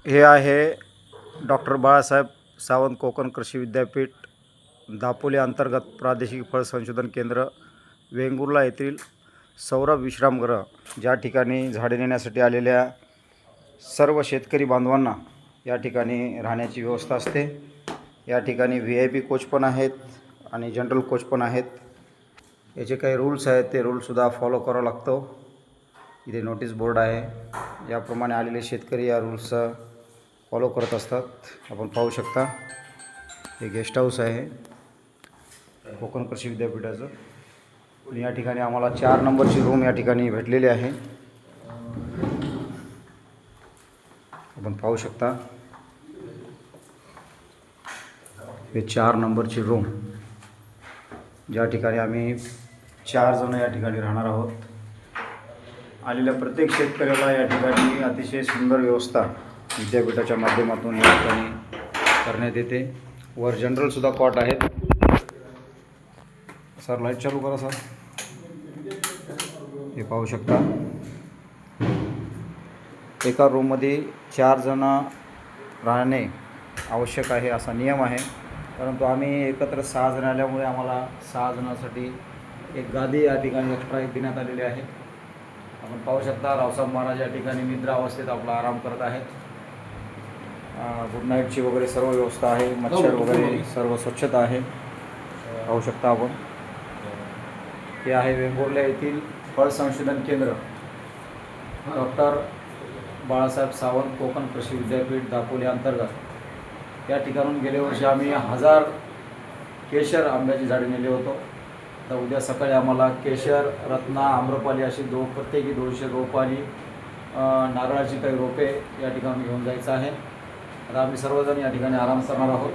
हे आहे डॉक्टर बाळासाहेब सावंत कोकण कृषी विद्यापीठ दापोली अंतर्गत प्रादेशिक फळ संशोधन केंद्र वेंगुर्ला येथील सौरभ विश्रामगृह, ज्या ठिकाणी झाडे नेण्यासाठी आलेल्या सर्व शेतकरी बांधवांना या ठिकाणी राहण्याची व्यवस्था असते। या ठिकाणी VIP कोच पण आहेत आणि जनरल कोच पण आहेत। याचे काही रूल्स आहेत, ते रूल्ससुद्धा फॉलो करावं लागतो। इथे नोटीस बोर्ड आहे, याप्रमाणे आलेले शेतकरी या रूल्स फॉलो करत असतात। आपण पाहू शकता, हे गेस्ट हाऊस आहे कोकण कृषी विद्यापीठाचं। आणि या ठिकाणी आम्हाला 4 नंबरची रूम या ठिकाणी भेटलेली आहे। आपण पाहू शकता, हे 4 नंबरची रूम, ज्या ठिकाणी आम्ही 4 जण या ठिकाणी राहणार आहोत। आलेल्या प्रत्येक शेतकऱ्याला या ठिकाणी अतिशय सुंदर व्यवस्था विद्यापीठाच्या माध्यमातून या ठिकाणी करण्यात येते। वर जनरलसुद्धा कॉट आहेत। सर लाईट चालू करा सर। हे पाहू शकता, एका रूममध्ये 4 जण राहणे आवश्यक आहे असा नियम आहे, परंतु आम्ही एकत्र 6 जण आल्यामुळे आम्हाला 6 जणांसाठी एक गादी या ठिकाणी एक्स्ट्रा देण्यात आलेली आहे। आपण पाहू शकता, रावसाहेब महाराज या ठिकाणी निद्रा अवस्थेत आपला आराम करत आहेत। गुड नाईटची वगैरे सर्व व्यवस्था आहे, मच्छर वगैरे सर्व स्वच्छता आहे, पाहू शकता आपण। हे आहे वेंगुर्ला येथील फळ संशोधन केंद्र, डॉक्टर बाळासाहेब सावंत कोकण कृषी विद्यापीठ दापोली अंतर्गत। या ठिकाणून गेल्या वर्षी आम्ही 1000 केशर आंब्याची झाडे नेले होतो। तर उद्या सकाळी आम्हाला केशर, रत्ना, आम्रपाली अशी प्रत्येकी 200 रोपं आणि नारळाची काही रोपे या ठिकाणी घेऊन जायचं आहे। आता आम्ही सर्वजण या ठिकाणी आराम करणार आहोत।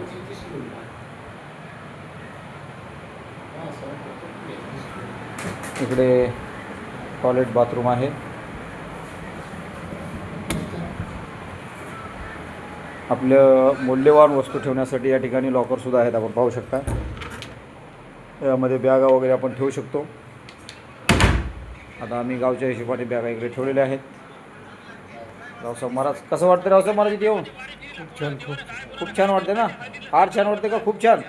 इकडे टॉयलेट बाथरूम आहे। आपलं मौल्यवान वस्तू ठेवण्यासाठी या ठिकाणी लॉकरसुद्धा आहेत, आपण पाहू शकता। यामध्ये बॅगा वगैरे आपण ठेवू शकतो। आता आम्ही गावच्या हिशोबाने बॅगा इकडे ठेवलेल्या आहेत। रावसाहेब महाराज, कसं वाटतं रावसाहेब महाराज इथे येऊन? खूप छान वाटते ना? फार छान वाटते का? खूप छान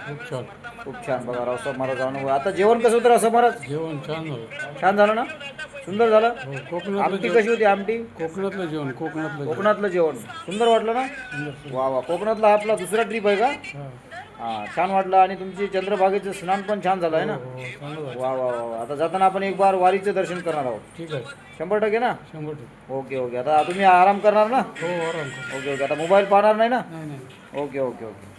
खूप छान। बघा रावसाहेब महाराज अनुभव। आता जेवण कसं होतं रावसाहेब महाराज? जेवण छान झालं। छान झालं ना? सुंदर झालं। कोकणातलं आमटी कशी होती? आमटी कोकणातलं जेवण कोकणातलं जेवण सुंदर वाटलं ना? वा वा, कोकणातला आपला दुसरा ट्रिप आहे का? हां, छान वाटलं। आणि तुमची चंद्रभागेचं स्नान पण छान झालं आहे ना? वा वा वा। आता जाताना आपण एक बार वारीचं दर्शन करणार आहोत। ठीक आहे, 100% ना? 100%। Okay okay. आता तुम्ही आराम करणार ना? हो, आराम ओके ओके। आता मोबाईल पाहणार नाही ना? नाही ओके ओके ओके।